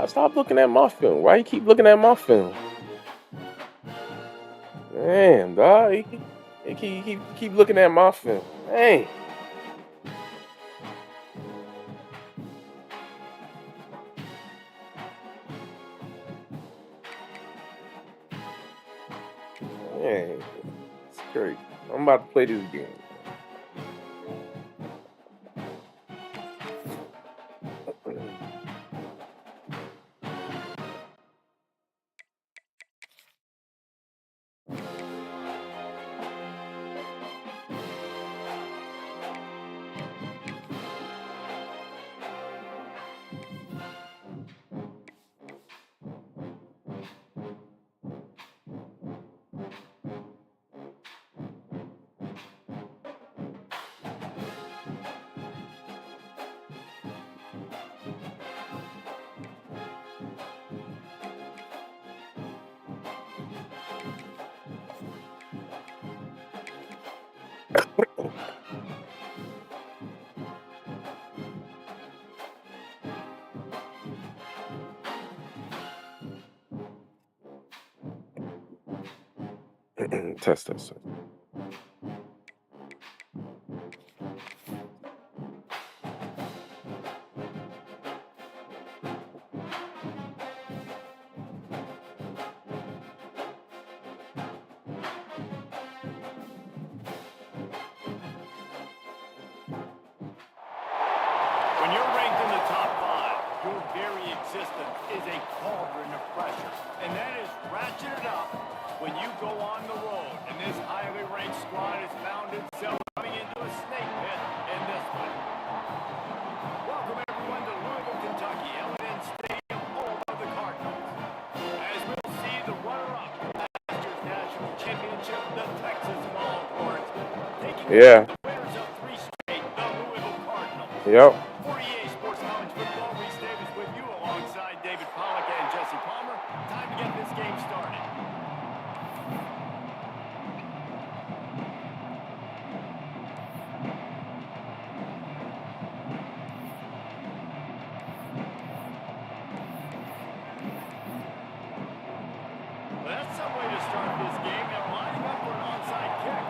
Stop looking at my film. Why you keep looking at my film? Man, dog, he keep looking at my film. Hey, man, it's crazy. I'm about to play this game. Test this. When you're ranked in the top five, your very existence is a cauldron of pressure. And that is ratcheted up when you go on the road. And this highly ranked squad has found itself coming into a snake pit in this one. Welcome everyone to Louisville, Kentucky, L&N Stadium, home of the Cardinals. As we'll see the runner-up for last year's national championship, the Texas Longhorns, taking Yeah. the winners of three straight, the Louisville Cardinals. Yep. For EA Sports College Football, Reese Davis with you alongside David Pollock and Jesse Palmer. Time to get this game started. Well, that's some way to start this game. They're lining up for an onside kick.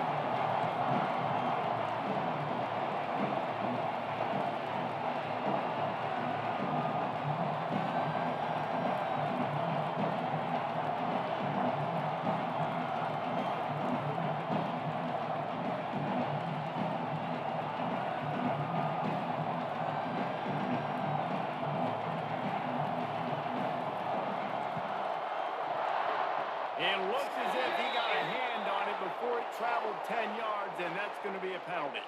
It looks as if he got a hand on it before it traveled 10 yards, and that's going to be a penalty.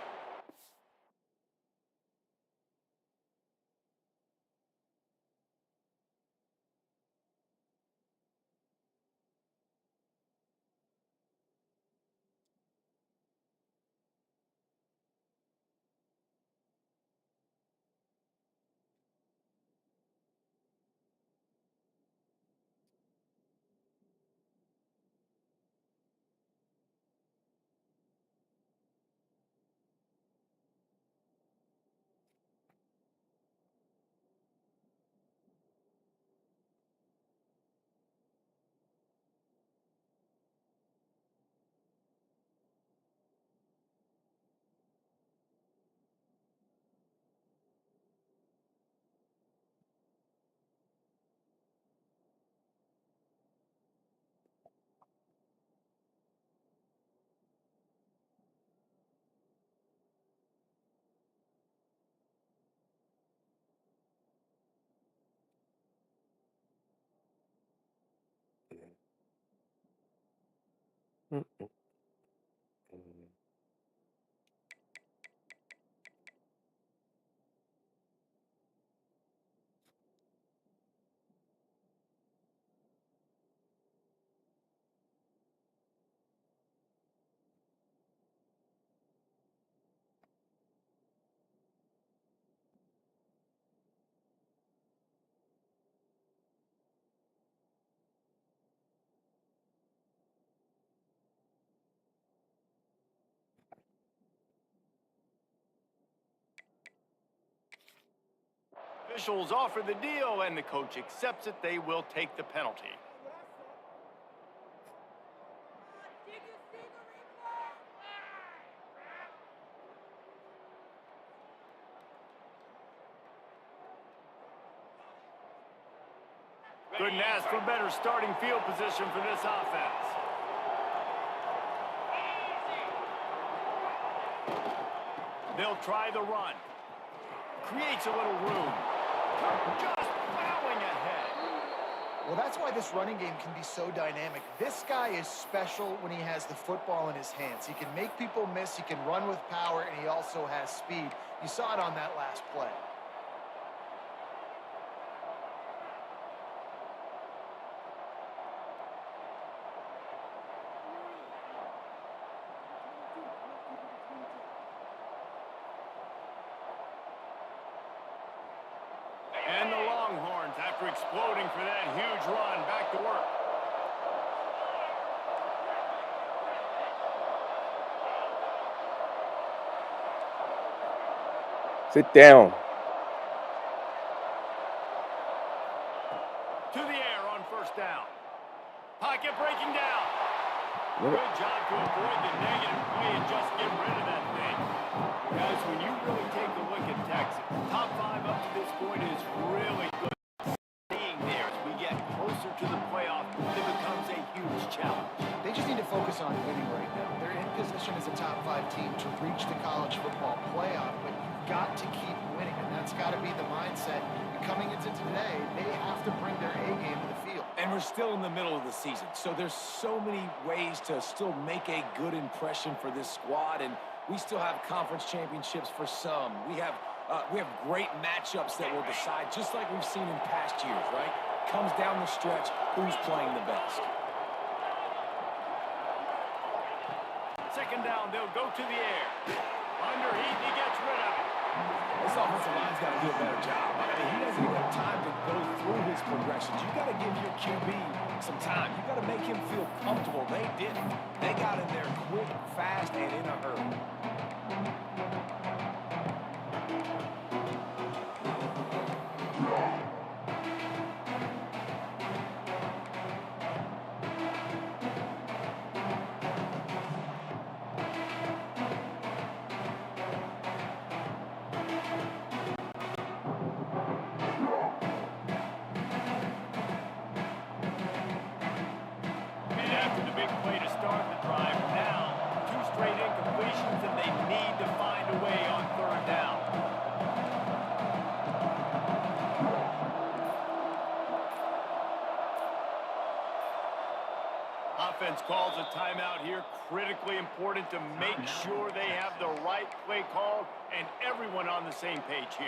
Officials offer the deal, and the coach accepts it. They will take the penalty. Couldn't ask for better starting field position for this offense. They'll try the run. Creates a little room. Just plowing ahead. Well, that's why this running game can be so dynamic. This guy is special when he has the football in his hands. He can make people miss, he can run with power, and he also has speed. You saw it on that last play. And the Longhorns, after exploding for that huge run, back to work. Sit down. To the air on first down. Pocket breaking down. What? Good job to avoid the negative play and just get rid of that thing. Guys, when you really take a look at Texas, top 5 up to this point is really good. Being there as we get closer to the playoff, it becomes a huge challenge. They just need to focus on winning right now. They're in position as a top 5 team to reach the college football playoff, but you've got to keep winning, and that's got to be the mindset. And coming into today, they have to bring their A game to the field. And we're still in the middle of the season, so there's so many ways to still make a good impression for this squad, and we still have conference championships for some. We have great matchups that will decide, just like we've seen in past years, right? Comes down the stretch, who's playing the best. Second down, they'll go to the air. Underheat, he gets rid of it. This offensive line's got to do a better job. I mean, he doesn't even have time to go through his progressions. You got to give your QB some time. You got to make him feel comfortable. They didn't. They got in there quick, fast, and in a hurry. Offense calls a timeout here. Critically important to make sure they have the right play call and everyone on the same page here.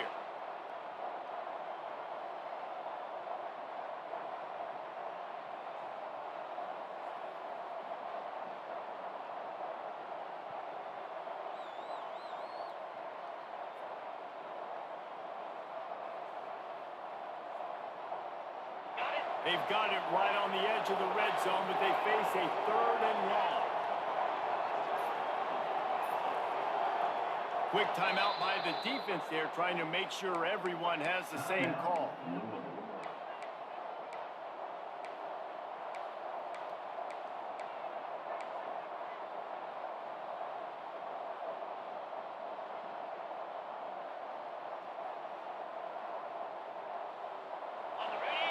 They've got it right on the edge of the red zone, but they face a 3rd and long. Quick timeout by the defense there, trying to make sure everyone has the same call.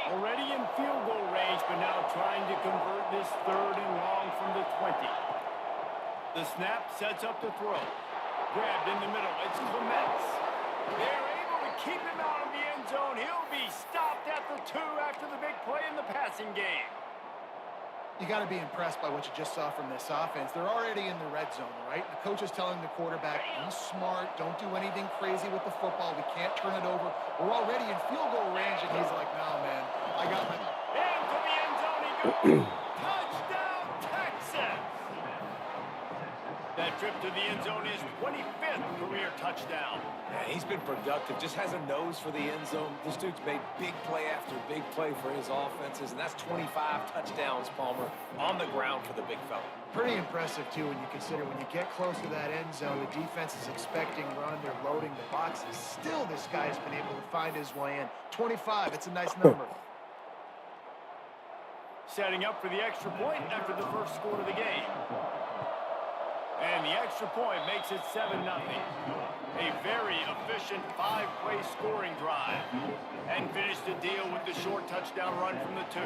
Already in field goal range, but now trying to convert this 3rd and long from the 20. The snap sets up the throw. Grabbed in the middle. It's Clements. They're able to keep him out of the end zone. He'll be stopped at the 2 after the big play in the passing game. You got to be impressed by what you just saw from this offense. They're already in the red zone, right? The coach is telling the quarterback, be smart, don't do anything crazy with the football. We can't turn it over. We're already in field goal range, and he's like, no, man, I got my... Into the end zone he goes. Touchdown, Texas! That trip to the end zone is 25th career touchdown. Man, he's been productive, just has a nose for the end zone. This dude's made big play after big play for his offenses, and that's 25 touchdowns, Palmer, on the ground for the big fella. Pretty impressive, too, when you consider when you get close to that end zone, the defense is expecting run, they're loading the boxes. Still, this guy has been able to find his way in. 25, it's a nice number. Setting up for the extra point after the first score of the game. And the extra point makes it 7-0. A very efficient 5-play scoring drive. And finish the deal with the short touchdown run from the 2.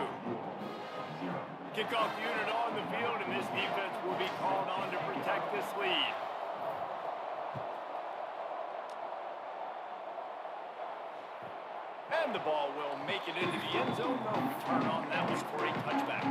Kickoff unit on the field, and this defense will be called on to protect this lead. And the ball will make it into the end zone. No return on that was for a touchback.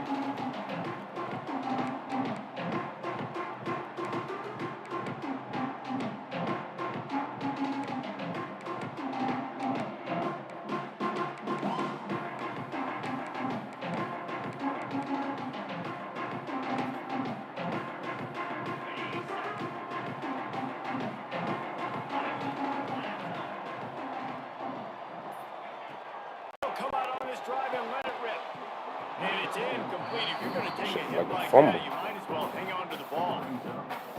Come out on this drive and let it rip. And it's incomplete. If you're going to take a hit like that, you might as well hang on to the ball.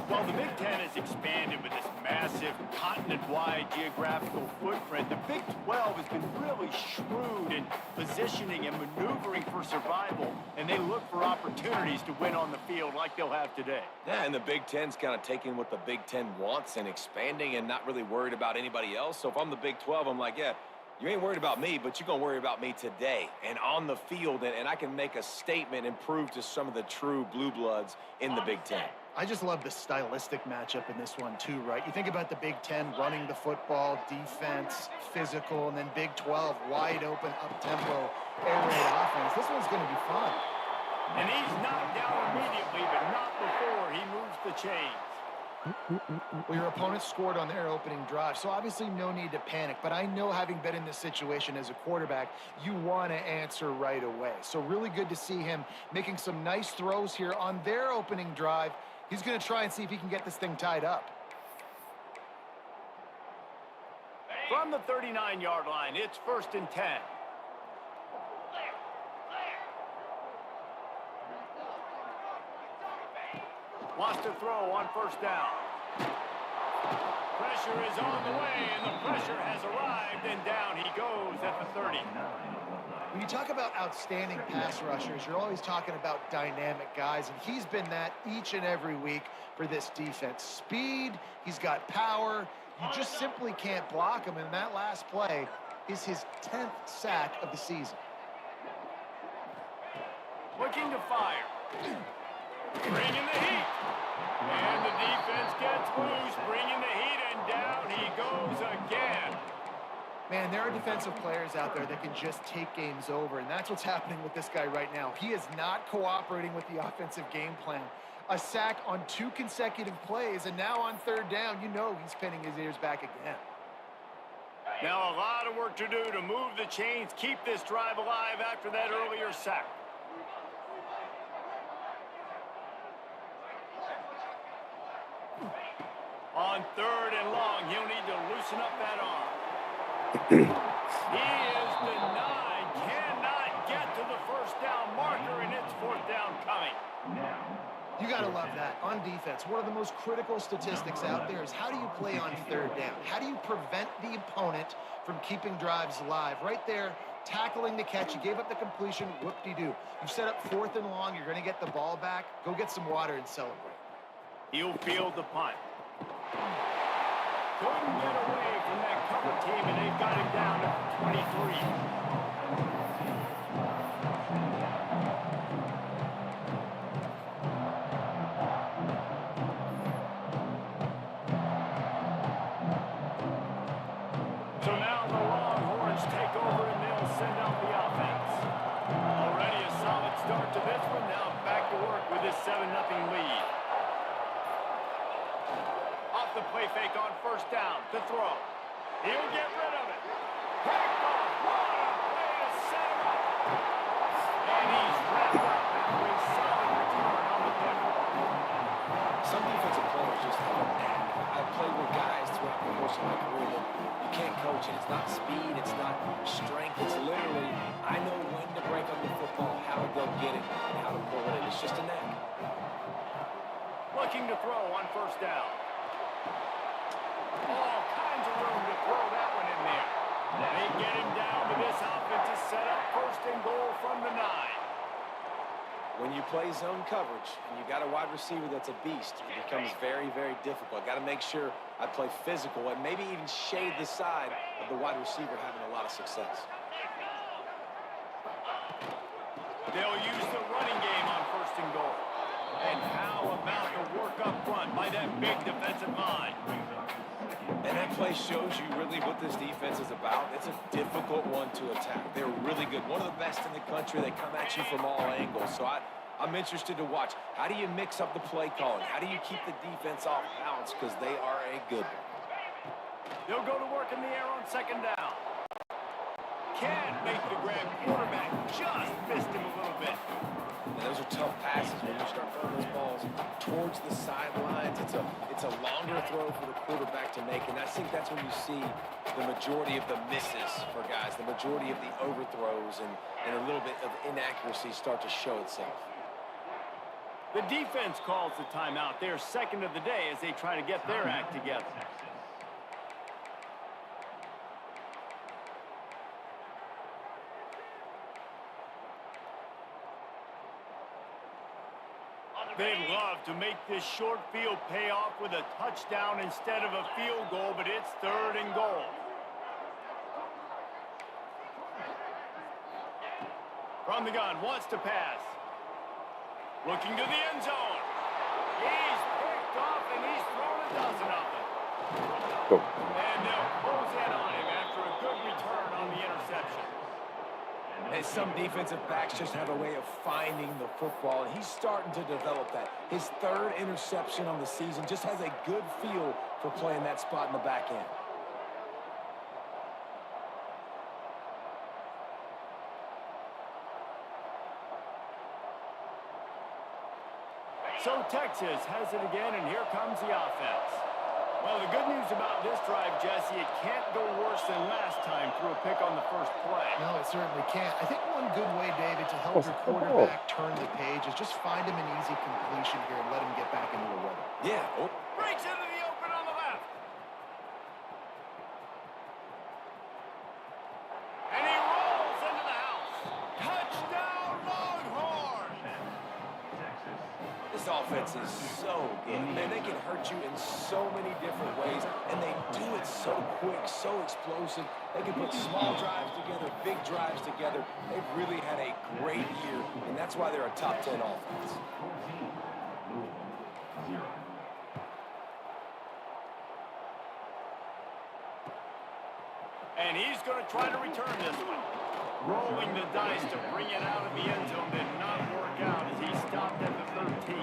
Well, the Big Ten has expanded with this massive continent-wide geographical footprint. The Big 12 has been really shrewd in positioning and maneuvering for survival, and they look for opportunities to win on the field like they'll have today. Yeah, and the Big Ten's kind of taking what the Big Ten wants and expanding and not really worried about anybody else. So if I'm the Big 12, I'm like, yeah, you ain't worried about me, but you're going to worry about me today and on the field, and I can make a statement and prove to some of the true blue bloods in the Big Ten. I just love the stylistic matchup in this one, too, right? You think about the Big Ten running the football, defense, physical, and then Big 12, wide open, up-tempo, air raid offense. This one's going to be fun. And he's knocked down immediately, but not before he moves the chains. Well, your opponent scored on their opening drive, so obviously no need to panic. But I know, having been in this situation as a quarterback, you want to answer right away. So really good to see him making some nice throws here on their opening drive. He's going to try and see if he can get this thing tied up. From the 39-yard line, it's 1st and 10. Wants to throw on 1st down. Pressure is on the way, and the pressure has arrived, and down he goes at the 30. When you talk about outstanding pass rushers, you're always talking about dynamic guys, and he's been that each and every week for this defense. Speed, he's got power. You just simply can't block him, and that last play is his 10th sack of the season. Looking to fire. Bringing the heat. And the defense gets loose, bringing the heat, and down he goes again. Man, there are defensive players out there that can just take games over, and that's what's happening with this guy right now. He is not cooperating with the offensive game plan. A sack on 2 consecutive plays, and now on 3rd down, you know he's pinning his ears back again. Now a lot of work to do to move the chains, keep this drive alive after that earlier sack. On 3rd and long, he'll need to loosen up that arm. He is denied, cannot get to the 1st down marker, and it's 4th down coming. You got to love that. On defense, one of the most critical statistics out there is how do you play on 3rd down? How do you prevent the opponent from keeping drives alive? Right there, tackling the catch. You gave up the completion, whoop-de-doo. You've set up 4th and long. You're going to get the ball back. Go get some water and celebrate. He'll field the punt. Couldn't get away from that cover team, and they've got him down at 23. So now the Longhorns take over, and they'll send out the offense. Already a solid start to this one. Now back to work with this 7-0 lead. Off the play fake on 1st down to throw. He'll get rid of it. Picked off. What a way to set him up. And he's wrapped up into a solid return on the kick. Some defensive players coaching. It's not speed. It's not strength. It's literally, I know when to break up the football, how to go get it, and how to pull it in. It's just a knack. Looking to throw on first down. All kinds of room to throw that one in there. They get him down to this offense to set up first and goal from the 9. When you play zone coverage and you got a wide receiver that's a beast, it becomes very, very difficult. Got to make sure I play physical and maybe even shade the side of the wide receiver having a lot of success. They'll use the running game on first and goal. And how about the work up front by that big defensive line? And that play shows you really what this defense is about. It's a difficult one to attack. They're really good. One of the best in the country. They come at you from all angles. So I'm interested to watch. How do you mix up the play calling? How do you keep the defense off balance? Because they are a good one. They'll go to work in the air on second down. Can't make the grab. Quarterback just missed him a little bit. And those are tough passes when you start throwing those balls towards the sidelines. It's a longer throw for the quarterback to make, and I think that's when you see the majority of the misses for guys, the majority of the overthrows and a little bit of inaccuracy start to show itself. The defense calls the timeout. They're second of the day as they try to get their act together. They'd love to make this short field pay off with a touchdown instead of a field goal, but it's third and goal. From the gun, wants to pass. Looking to the end zone. He's picked off and he's thrown a dozen of them. And they'll close in on him after a good return on the interception. And some defensive backs just have a way of finding the football, and he's starting to develop that. His third interception on the season just has a good feel for playing that spot in the back end. So Texas has it again, and here comes the offense. Well, the good news about this drive, Jesse, it can't go worse than last time through a pick on the first play. No, it certainly can't. I think one good way, David, to help your quarterback turn the page is just find him an easy completion here and let him get back into a rhythm. Yeah. Oh. Breaks into the open on the left. And he rolls into the house. Touchdown, Longhorn! This offense is so good. Man, they can hurt you in so many different ways, and they do it so quick, so explosive. They can put small drives together, big drives together. They've really had a great year, and that's why they're a top 10 offense. And he's going to try to return this one. Rolling the dice to bring it out of the end zone did not work out as he stopped at the 13.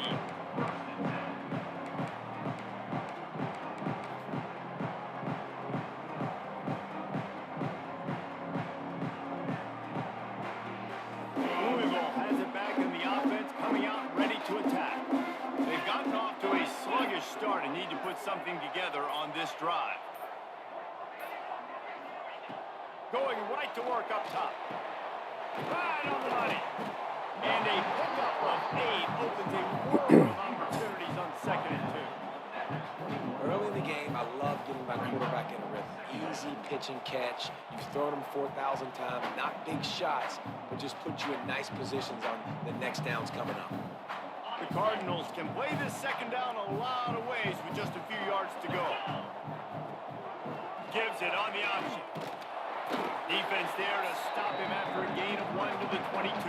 Louisville has it back in the offense, coming out ready to attack. They've gotten off to a sluggish start and need to put something together on this drive. Going right to work up top. Right on the money. And a pickup of 8 opens a world of opportunities on 2nd and 2. Early in the game, I love getting my quarterback in a rhythm. Easy pitch and catch. You've thrown him 4,000 times. Not big shots, but just put you in nice positions on the next downs coming up. The Cardinals can play this second down a lot of ways with just a few yards to go. Gives it on the option. Defense there to stop him after a gain of 1 to the 22.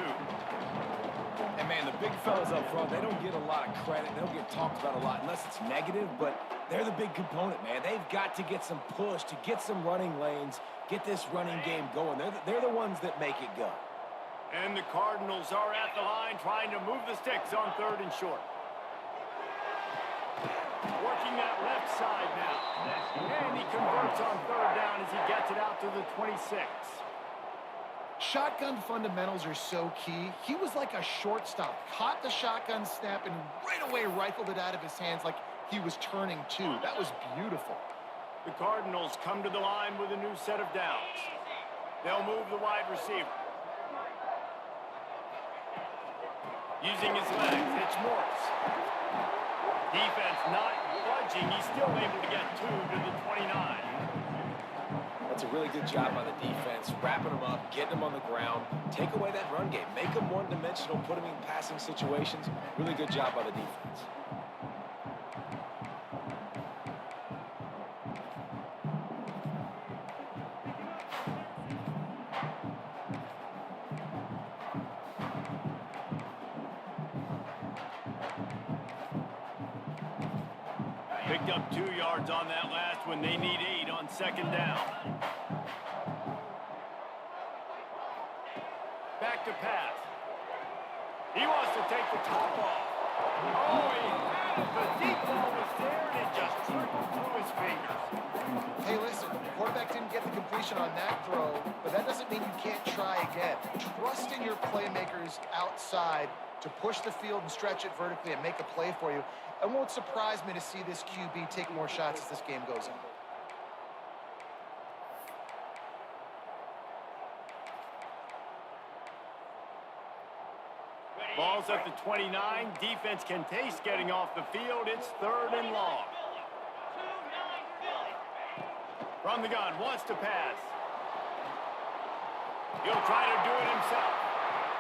And, man, the big fellas up front, they don't get a lot of credit. They don't get talked about a lot unless it's negative, but they're the big component, man. They've got to get some push, to get some running lanes, get this running game going. They're the ones that make it go. And the Cardinals are at the line trying to move the sticks on 3rd and short. Working that left side now. And he converts on 3rd down as he gets it out to the 26. Shotgun fundamentals are so key. He was like a shortstop. Caught the shotgun snap and right away rifled it out of his hands like he was turning 2. That was beautiful. The Cardinals come to the line with a new set of downs. They'll move the wide receiver. Using his legs, it's Morris. Defense not budging. He's still able to get 2 to the 29. That's a really good job by the defense, wrapping them up, getting them on the ground, take away that run game, make them one-dimensional, put them in passing situations. Really good job by the defense. Picked up 2 yards on that last one. They need 8 on second down. Back to pass. He wants to take the top off. Oh, he had it. The deep ball was there, and it just trickled through his fingers. Hey, listen, the quarterback didn't get the completion on that throw, but that doesn't mean you can't try again. Trust in your playmakers outside to push the field and stretch it vertically and make a play for you. It won't surprise me to see this QB take more shots as this game goes on. Ball's at the 29. Defense can taste getting off the field. It's 3rd and long. From the gun, wants to pass. He'll try to do it himself.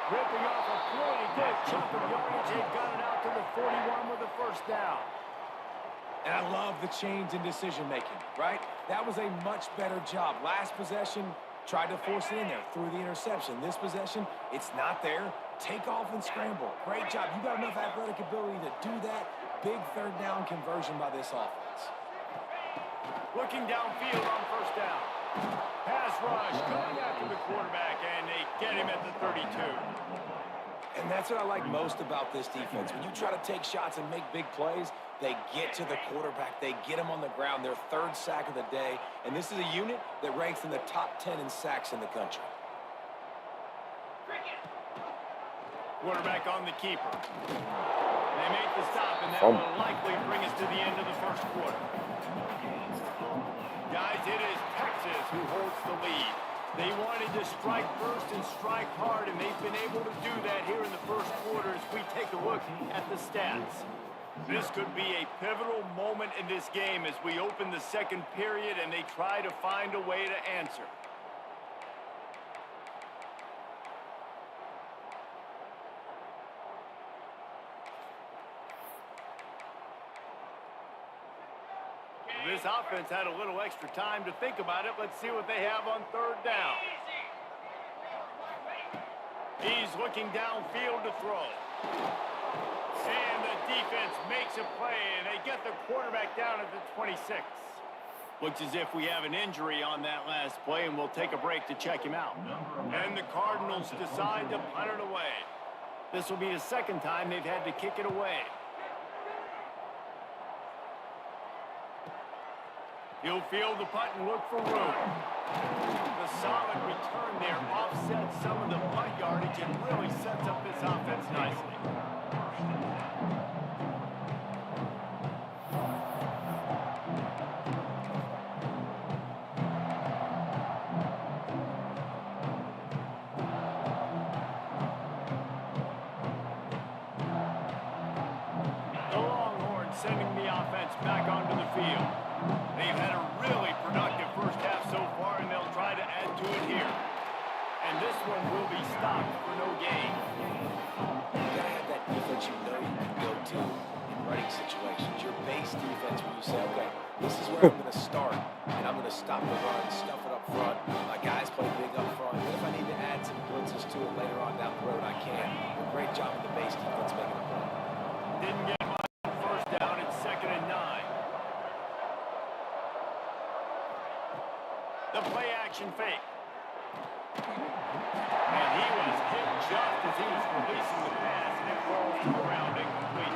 Ripping off a pretty good chunk of yardage. They got it out to the 41 with a first down. And I love the change in decision-making, right? That was a much better job. Last possession, tried to force it in there, threw the interception. This possession, it's not there. Take off and scramble. Great job. You got enough athletic ability to do that. Big 3rd down conversion by this offense. Looking downfield on first down. Pass rush, going after the quarterback, and they get him at the 32. And that's what I like most about this defense. When you try to take shots and make big plays, they get to the quarterback. They get him on the ground. Their 3rd sack of the day. And this is a unit that ranks in the top 10 in sacks in the country. Quarterback on the keeper. They make the stop, and that will likely bring us to the end of the first quarter. Guys, it is Texas who holds the lead. They wanted to strike first and strike hard, and they've been able to do that here in the first quarter as we take a look at the stats. This could be a pivotal moment in this game as we open the second period and they try to find a way to answer. This offense had a little extra time to think about it. Let's see what they have on 3rd down. He's looking downfield to throw. And the defense makes a play, and they get the quarterback down at the 26. Looks as if we have an injury on that last play, and we'll take a break to check him out. And the Cardinals decide to punt it away. This will be the 2nd time they've had to kick it away. He'll field the punt and look for room. The solid return there offsets some of the punt yardage and really sets up this offense nicely. The Longhorns sending the offense back onto the field. They've had a really productive first half so far, and they'll try to add to it here. And this one will be stopped for no gain. You got to have that defense you know you can go to in running situations. Your base defense when you say, okay, this is where I'm going to start, and I'm going to stop the run, stuff it up front. My guys play big up front. And if I need to add some blitzes to it later on down the road, I can. A great job with the base defense making a play. Didn't get much first down. It's 2nd and 9. The play action fake. And he was hit just as he was releasing the pass, and it rolls to the ground incomplete.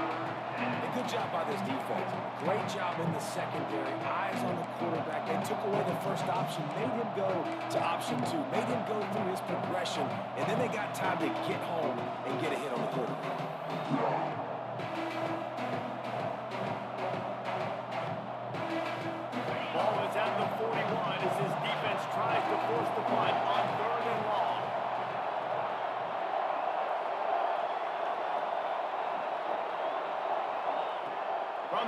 A good job by this defense. Great job in the secondary. Eyes on the quarterback. They took away the first option, made him go to option 2, made him go through his progression, and then they got time to get home and get a hit on the quarterback. Ball is at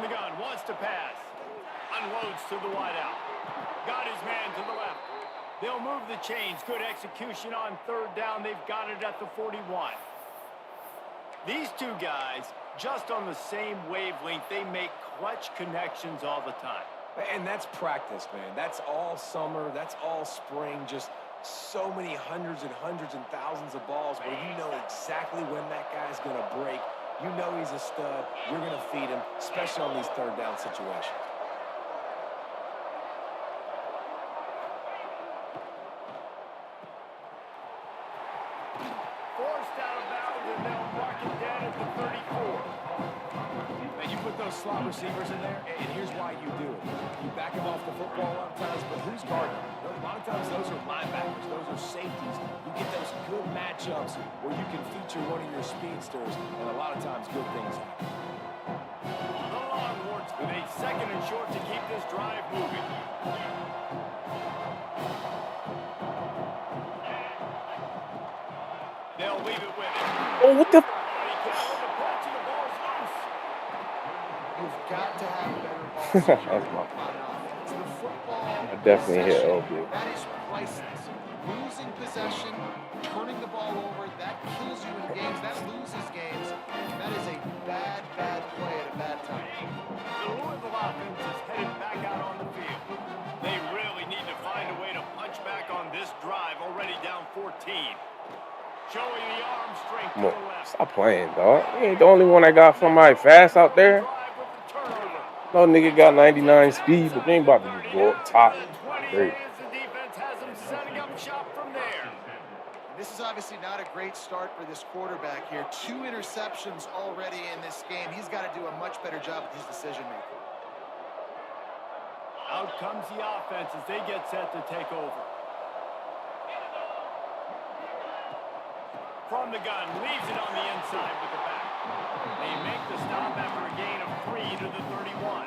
the gun, wants to pass. Unloads to the wideout. Got his man to the left. They'll move the chains. Good execution on third down. They've got it at the 41. These two guys, just on the same wavelength, they make clutch connections all the time. And that's practice, man. That's all summer. That's all spring. Just so many hundreds and thousands of balls where you know exactly when that guy's going to break. You know he's a stud. You're going to feed him, especially on these third down situations. Forced out of bounds, and they'll mark it down at the 34. And you put those slot receivers in there, and here's why you do it. You back them off the football a lot of times, but who's guarding? A lot of times those are linebackers, those are safeties. You get those good matchups where you can feature one of your speedsters, and a lot of times good things happen. The Longhorns with a second and short to keep this drive moving. They'll leave it with it. Oh, what the? You've got to have better balls. That's my fault. I definitely hit LB. That is priceless. Losing possession, turning the ball over, that kills you in games. That loses games. That is a bad play at a bad time. The Louisville offense is headed back out on the field. They really need to find a way to punch back on this drive, already down 14. Showing the arm strength to the left. Stop playing, dog. You ain't the only one that got somebody fast out there. No nigga got 99 speed, but they ain't about to just go up top. Great. The defense has him setting up shop from there. This is obviously not a great start for this quarterback here. 2 interceptions already in this game. He's got to do a much better job with his decision-making. Out comes the offense as they get set to take over. From the gun, leaves it on the inside with the back. They make the stop after a gain of 3 to the 31.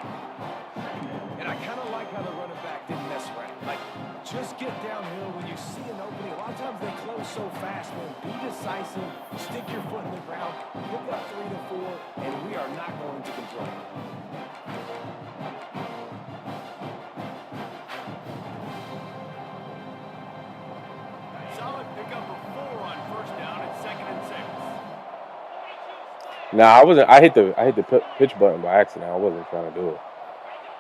And I kind of like how the running back didn't mess around. Like, just get downhill when you see an opening. A lot of times they close so fast, man. Be decisive. Stick your foot in the ground. Pick up 3 to 4, and we are not going to complain. Solid pickup of 4 on first down and 2nd and 6. Nah, I wasn't. I hit the pitch button by accident. I wasn't trying to do it.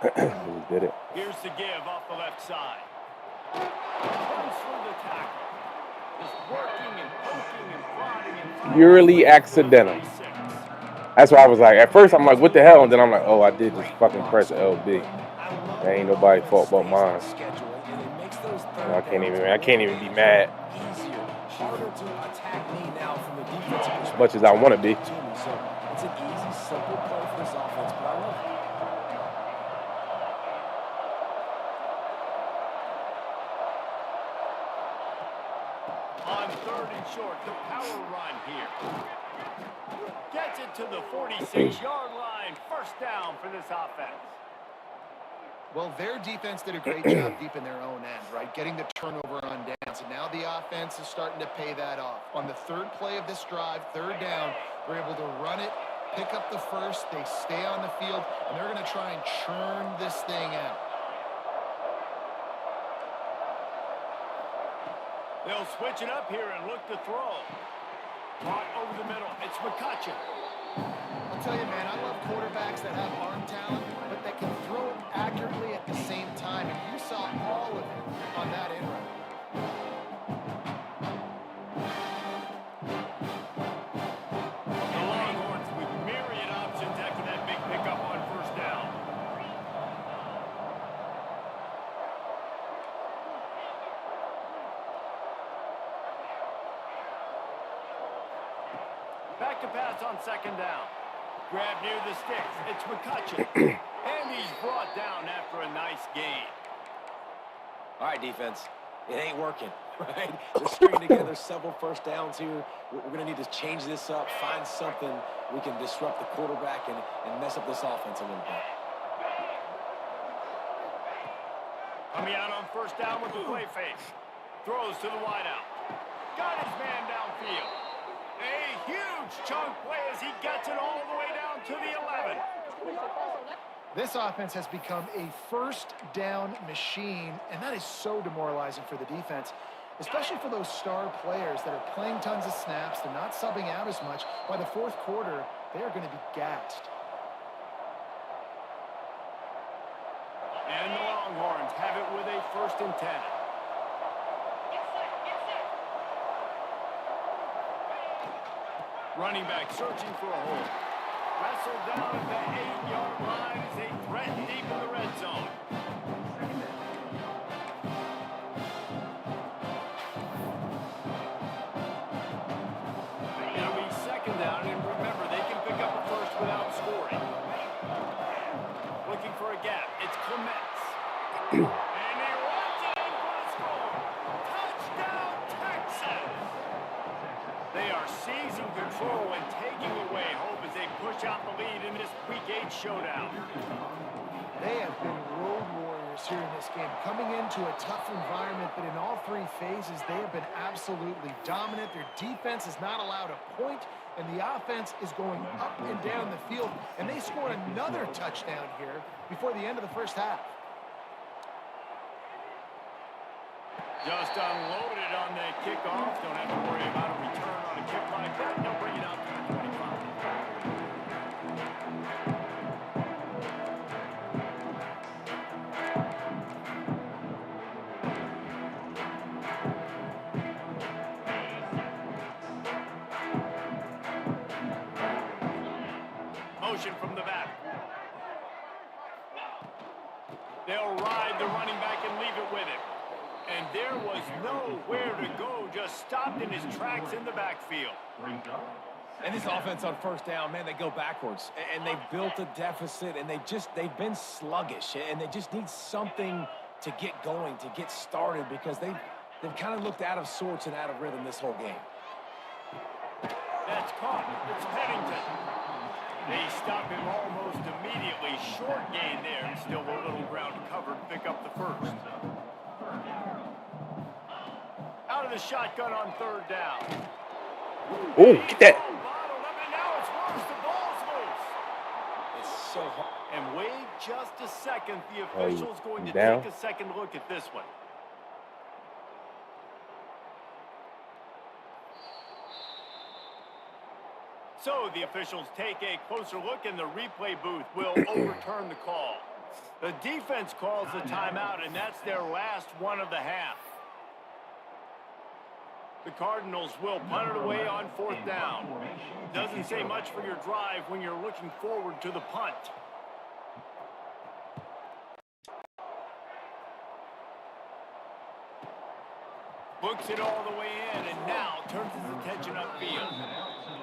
I just did it. Here's the give off the left side. Comes through the tackle. Just working and poking and prodding and Purely accidental. That's why I was like, at first I'm like, what the hell? And then I'm like, oh, I did just fucking press LB. That ain't nobody's fault but mine. I can't even be mad. As much as I want to be. It's an easy, simple play for this offense, but I love it. On 3rd and short, the power run here. Gets it to the 46-yard line. First down for this offense. Well, their defense did a great job deep in their own end, right? Getting the turnover on downs, and now the offense is starting to pay that off. On the 3rd play of this drive, 3rd down, they're able to run it, pick up the first, they stay on the field, and they're going to try and churn this thing out. They'll switch it up here and look to throw. Brought over the middle. It's McCutcheon. I'll tell you, man, I love quarterbacks that have arm talent, but that can throw it accurately at the same time, and you saw all of it on that in route. The Longhorns with myriad options after that big pickup on first down. Back to pass on 2nd down. Grab near the sticks. It's McCutcheon. And he's brought down after a nice gain. All right, defense. It ain't working, right? They're stringing together several first downs here. We're going to need to change this up, find something we can disrupt the quarterback and mess up this offense a little bit. Coming out on first down with the play fake. Throws to the wideout. Got his man downfield. A huge chunk play as he gets it all the way down to the 11. This offense has become a first down machine, and that is so demoralizing for the defense, especially for those star players that are playing tons of snaps. They're not subbing out as much. By the fourth quarter, they are going to be gassed. And the Longhorns have it with a 1st and 10. Running back searching for a hole. Wrestled down at the 8-yard line as they threaten deep in the red zone. It'll be 2nd down, and remember, they can pick up a first without scoring. Looking for a gap. It's Clements. And he runs it in for the score. Touchdown, Texas! They are seizing control and taking away hope as they push out the lead in this Week 8 showdown. They have been road warriors here in this game, coming into a tough environment, but in all 3 phases, they have been absolutely dominant. Their defense is not allowed a point, and the offense is going up and down the field, and they scored another touchdown here before the end of the first half. Just unloaded on that kickoff. Don't have to worry about a return on a kick like that. They'll bring it out to the 25. Motion from the back. They'll ride the running back and leave it with him. And there was nowhere to go, just stopped in his tracks in the backfield. And this offense on 1st down, man, they go backwards. And they've built a deficit, and they've been sluggish. And they just need something to get going, to get started, because they've kind of looked out of sorts and out of rhythm this whole game. That's caught. It's Pennington. They stop him almost immediately. Short gain there, and still a little ground covered. Pick up the first. Out of the shotgun on 3rd down. Ooh, get that. Bottled up, and now it's worse. The ball's loose. It's so hard. And wait just a second. The official's going to down? take a second look at this one. So the officials take a closer look, and the replay booth will overturn the call. The defense calls the timeout, and that's their last one of the half. The Cardinals will punt it away on 4th down. Doesn't say much for your drive when you're looking forward to the punt. Books it all the way in, and now turns his attention upfield.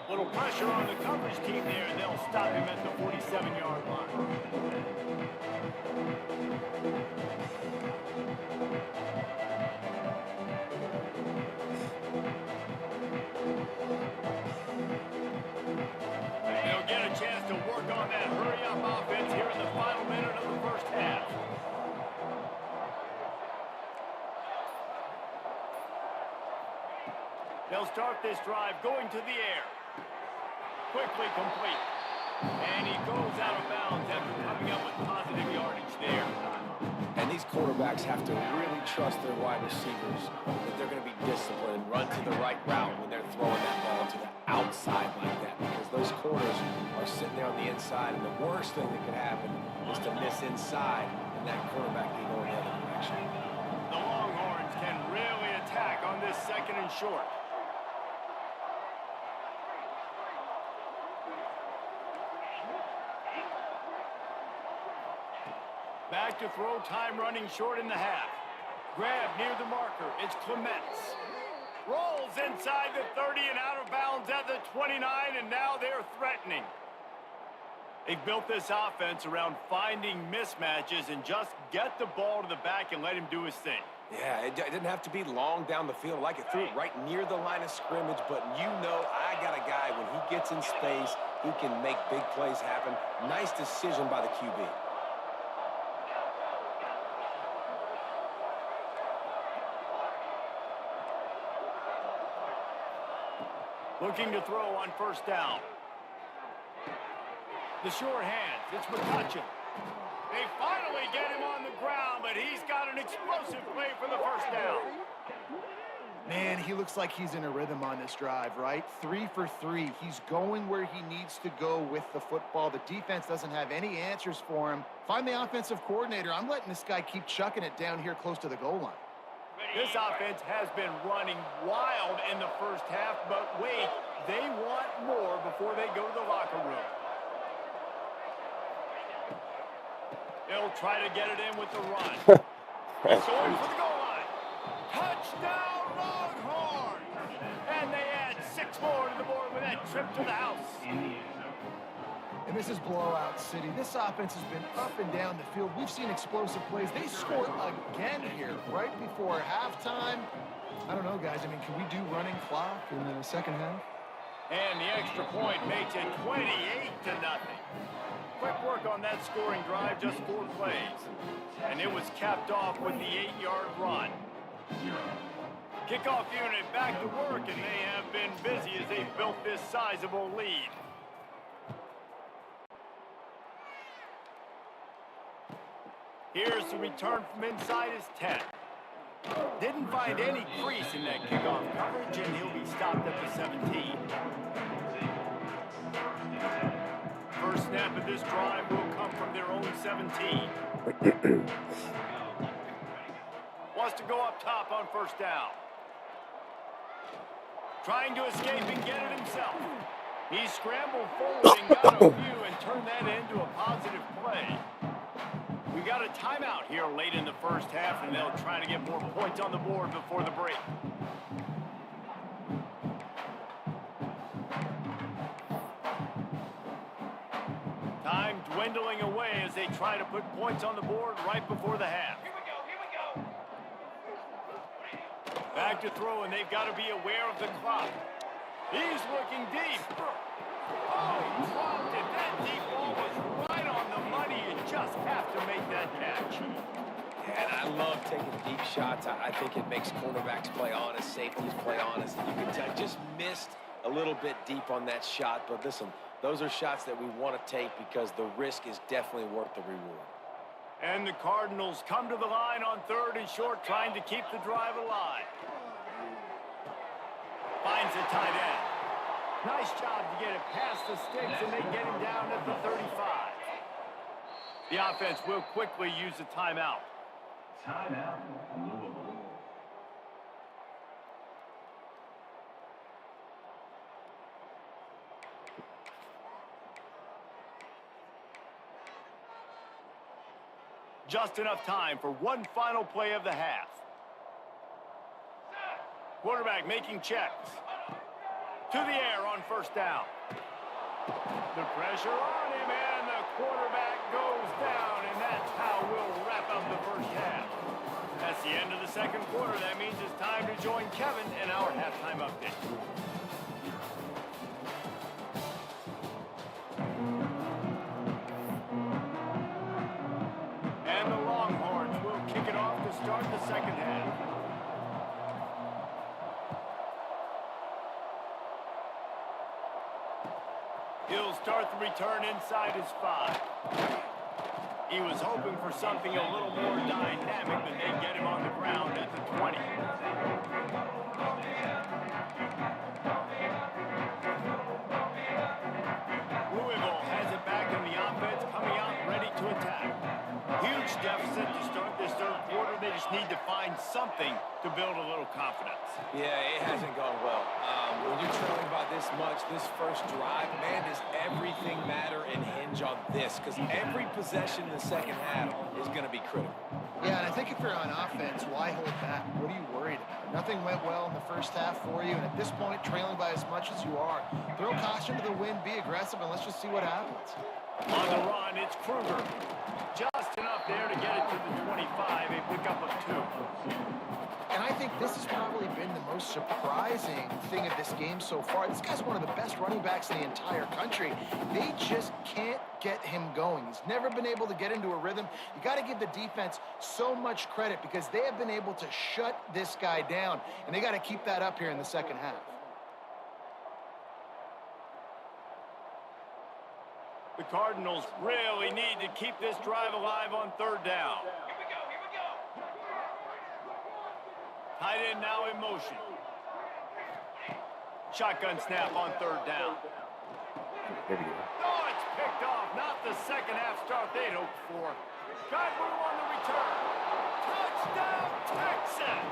Little pressure on the coverage team there, and they'll stop him at the 47-yard line. They'll get a chance to work on that hurry-up offense here in the final minute of the first half. They'll start this drive going to the air. Quickly complete. And he goes out of bounds after coming up with positive yardage there. And these quarterbacks have to really trust their wide receivers that they're going to be disciplined and run to the right route when they're throwing that ball to the outside like that, because those corners are sitting there on the inside, and the worst thing that could happen is to miss inside and that quarterback can go in the other direction. The Longhorns can really attack on this 2nd and short. Back to throw, time running short in the half. Grab near the marker, it's Clements. Rolls inside the 30 and out of bounds at the 29, and now they're threatening. They've built this offense around finding mismatches and just get the ball to the back and let him do his thing. Yeah, it didn't have to be long down the field. Like it threw it right near the line of scrimmage, but you know I got a guy, when he gets in space, he can make big plays happen. Nice decision by the QB. Looking to throw on 1st down. The short hands, it's McCutcheon. They finally get him on the ground, but he's got an explosive play for the first down. Man, he looks like he's in a rhythm on this drive, right? 3 for 3. He's going where he needs to go with the football. The defense doesn't have any answers for him. Find the offensive coordinator. I'm letting this guy keep chucking it down here close to the goal line. This offense has been running wild in the first half, but wait, they want more before they go to the locker room. They'll try to get it in with the run. He's going for the goal line. Touchdown, Longhorns! And they add 6 more to the board with that trip to the house. And this is blowout city. This offense has been up and down the field. We've seen explosive plays. They scored again here right before halftime. I don't know, guys. I mean, can we do running clock in the second half? And the extra point makes it 28-0. Quick work on that scoring drive, just 4 plays. And it was capped off with the 8-yard run. Kickoff unit back to work, and they have been busy as they've built this sizable lead. Here's the return from inside his 10. Didn't find any crease in that kickoff coverage, and he'll be stopped at the 17. First snap of this drive will come from their own 17. Wants to go up top on first down. Trying to escape and get it himself. He scrambled forward and got a few and turned that into a positive play. We got a timeout here late in the first half, and they'll try to get more points on the board before the break. Time dwindling away as they try to put points on the board right before the half. Here we go. Back to throw, and they've got to be aware of the clock. He's looking deep. Oh, he dropped it. That deep ball was right on the money. You just have to make that catch. And I love taking deep shots. I think it makes cornerbacks play honest, safeties play honest. You can tell just missed a little bit deep on that shot. But listen, those are shots that we want to take because the risk is definitely worth the reward. And the Cardinals come to the line on 3rd and short, trying to keep the drive alive. Finds a tight end. Nice job to get it past the sticks, and they get him down at the 35. The offense will quickly use a timeout. Timeout, Louisville. Just enough time for one final play of the half. Quarterback making checks. To the air on first down. The pressure on him, and the quarterback goes down, and that's how we'll wrap up the first half. That's the end of the second quarter. That means it's time to join Kevin in our halftime update. And the Longhorns will kick it off to start the second half. He'll start the return inside his 5. He was hoping for something a little more dynamic, but they get him on the ground at the 20. Louisville has it back in the offense, coming out ready to attack. Huge deficit to start this third quarter. They just need to find something to build a little confidence. Yeah, it hasn't gone well. When you're trailing by this much, this first drive, man, does everything matter and hinge on this? Because every possession in the second half is going to be critical. Yeah, and I think if you're on offense, why hold back? What are you worried about? Nothing went well in the first half for you, and at this point, trailing by as much as you are, throw caution to the wind, be aggressive, and let's just see what happens. On the run, it's Kruger. Just enough there to get it to the 25, a pickup of 2. And I think this has probably been the most surprising thing of this game so far. This guy's one of the best running backs in the entire country. They just can't get him going. He's never been able to get into a rhythm. You got to give the defense so much credit because they have been able to shut this guy down, and they got to keep that up here in the second half. The Cardinals really need to keep this drive alive on third down. Tight end now in motion. Shotgun snap on third down. There we go. Oh, it's picked off. Not the second half start they'd hoped for. Got room on the return. Touchdown, Texas!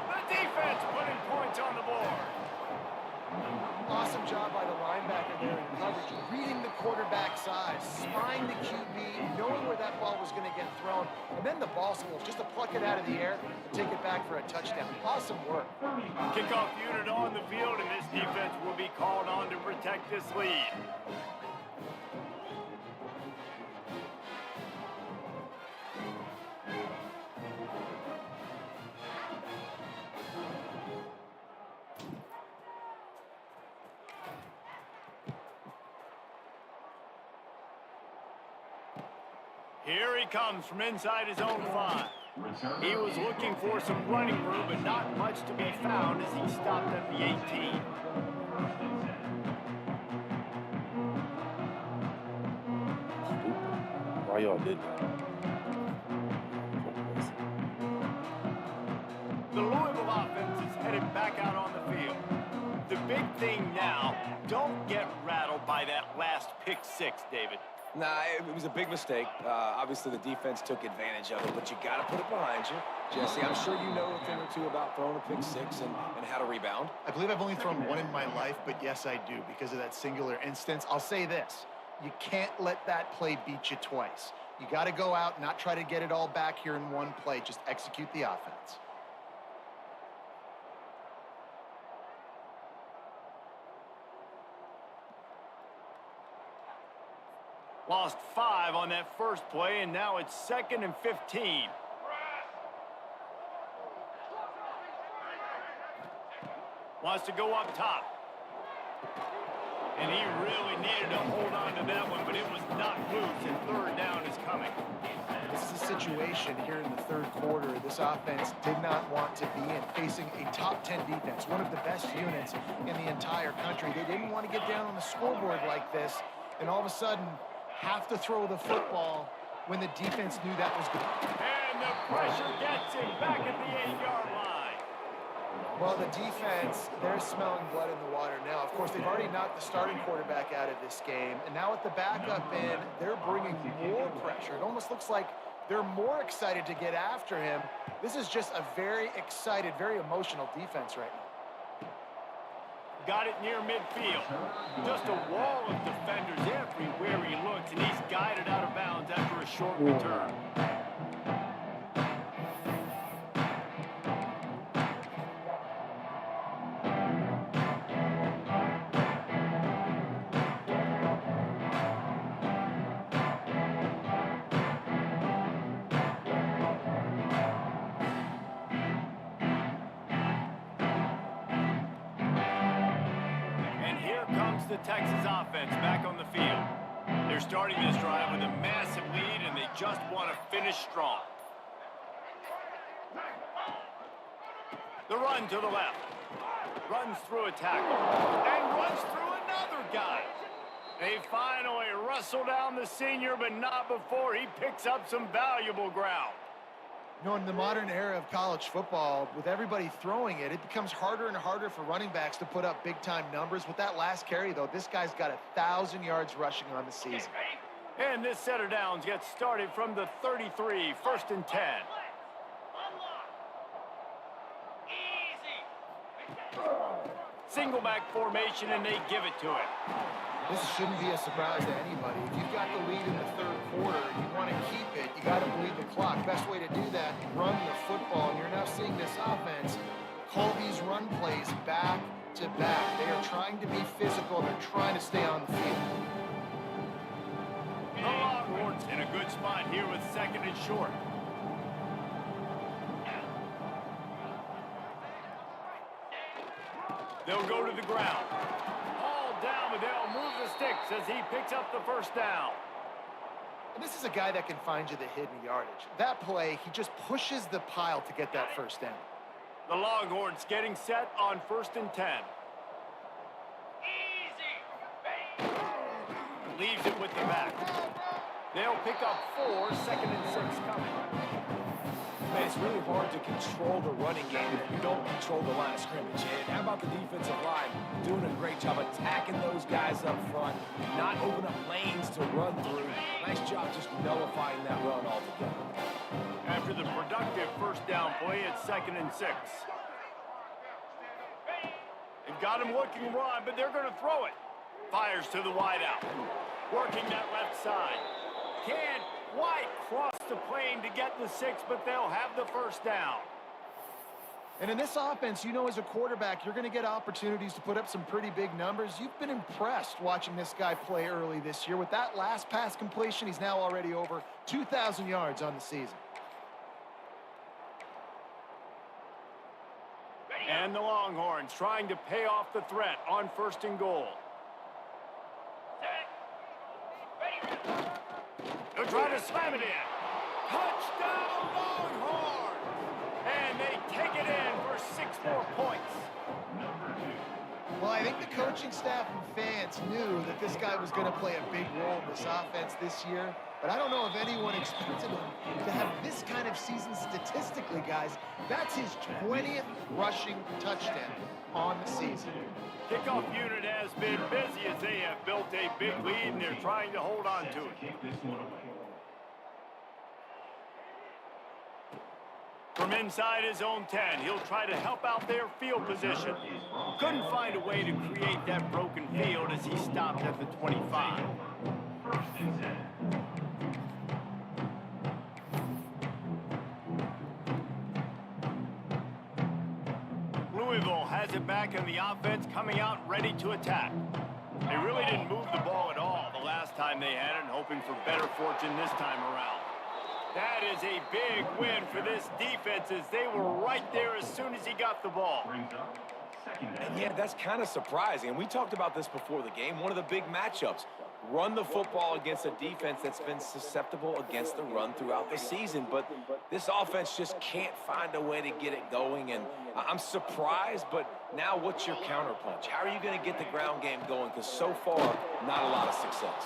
The defense putting points on the board. Awesome job by the linebacker there in coverage, reading the quarterback size, spying the QB, knowing where that ball was going to get thrown, and then the ball skills, just to pluck it out of the air and take it back for a touchdown. Awesome work. Kickoff unit on the field, and this defense will be called on to protect this lead. Here he comes from inside his own 5. He was looking for some running room, but not much to be found as he stopped at the 18. Why y'all did that? The Louisville offense is headed back out on the field. The big thing now, don't get rattled by that last pick 6, David. Nah, it was a big mistake. Obviously, the defense took advantage of it, but you got to put it behind you. Jesse, I'm sure you know a thing or two about throwing a pick 6 and how to rebound. I believe I've only thrown one in my life, but yes, I do, because of that singular instance. I'll say this. You can't let that play beat you twice. You got to go out, not try to get it all back here in one play. Just execute the offense. Lost 5 on that first play, and now it's 2nd and 15. Wants to go up top. And he really needed to hold on to that one, but it was knocked loose, and third down is coming. This is a situation here in the third quarter this offense did not want to be in, facing a top 10 defense, one of the best units in the entire country. They didn't want to get down on the scoreboard like this, and all of a sudden have to throw the football when the defense knew that was good. And the pressure gets him back at the 8-yard line. Well, the defense, they're smelling blood in the water now. Of course, they've already knocked the starting quarterback out of this game, and now with the backup in, they're bringing more pressure. It almost looks like they're more excited to get after him. This is just a very excited, very emotional defense right now. Got it near midfield. Just a wall of defenders everywhere he looks, and he's guided out of bounds after a short return. The Texas offense back on the field. They're starting this drive with a massive lead, and they just want to finish strong. The run to the left. Runs through a tackle. And runs through another guy. They finally wrestle down the senior, but not before he picks up some valuable ground. You know, in the modern era of college football, with everybody throwing it, it becomes harder and harder for running backs to put up big-time numbers. With that last carry, though, this guy's got 1,000 yards rushing on the season. And this set of downs gets started from the 33, 1st and 10. Single back formation, and they give it to him. This shouldn't be a surprise to anybody. If you've got the lead in the third quarter, you want to keep it, you got to bleed the clock. Best way to do that, run the football. And you're now seeing this offense call these run plays back to back. They are trying to be physical. They're trying to stay on the field. The Longhorns in a good spot here with 2nd and short. They'll go to the ground. Down, but they'll move the sticks as he picks up the first down. And this is a guy that can find you the hidden yardage. That play, he just pushes the pile to get that first down. The Longhorns getting set on 1st and 10. leaves it with the back. They'll pick up 4, 2nd and 6 coming. Man, it's really hard to control the running game if you don't control the line of scrimmage. And how about the defensive line doing a great job attacking those guys up front, not opening up lanes to run through. Nice job just nullifying that run altogether. After the productive first down play, it's 2nd and 6. They've got him looking run, but they're going to throw it. Fires to the wideout. Working that left side. Can't quite cross the plane to get the 6, but they'll have the first down. And in this offense, you know, as a quarterback, you're going to get opportunities to put up some pretty big numbers. You've been impressed watching this guy play early this year. With that last pass completion, he's now already over 2,000 yards on the season. And the Longhorns trying to pay off the threat on 1st and goal. They'll try to slam it in. Touchdown, Longhorns! And they take it in for 6 more points. Well, I think the coaching staff and fans knew that this guy was going to play a big role in this offense this year. But I don't know if anyone expected him to have this kind of season statistically, guys. That's his 20th rushing touchdown on the season. Kickoff unit has been busy as they have built a big lead and they're trying to hold on to it. From inside his own 10, he'll try to help out their field position. Couldn't find a way to create that broken field as he stopped at the 25. First and 10. Louisville has it back in the offense, coming out ready to attack. They really didn't move the ball at all the last time they had it, hoping for better fortune this time around. That is a big win for this defense as they were right there as soon as he got the ball. And yeah, that's kind of surprising. And we talked about this before the game. One of the big matchups. Run the football against a defense that's been susceptible against the run throughout the season. But this offense just can't find a way to get it going. And I'm surprised, but now what's your counterpunch? How are you going to get the ground game going? Because so far, not a lot of success.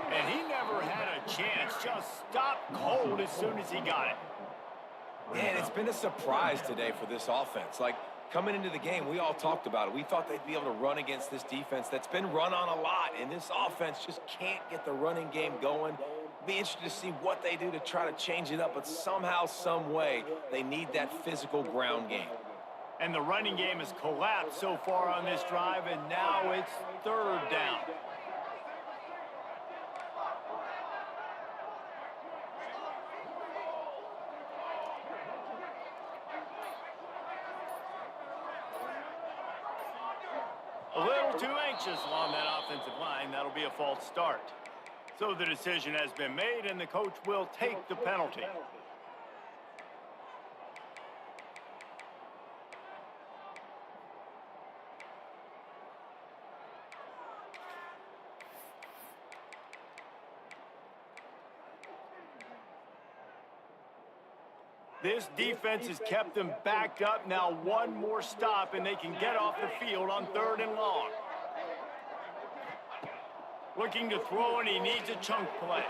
And he never had a chance. Just stopped cold as soon as he got it. Man, it's been a surprise today for this offense. Like, coming into the game, we all talked about it. We thought they'd be able to run against this defense that's been run on a lot, and this offense just can't get the running game going. Be interested to see what they do to try to change it up, but somehow, some way, they need that physical ground game. And the running game has collapsed so far on this drive, and now it's 3rd down. A little too anxious along that offensive line. That'll be a false start. So the decision has been made, and the coach will take the penalty. This defense has kept them backed up. Now one more stop, and they can get off the field on 3rd and long. Looking to throw, and he needs a chunk play.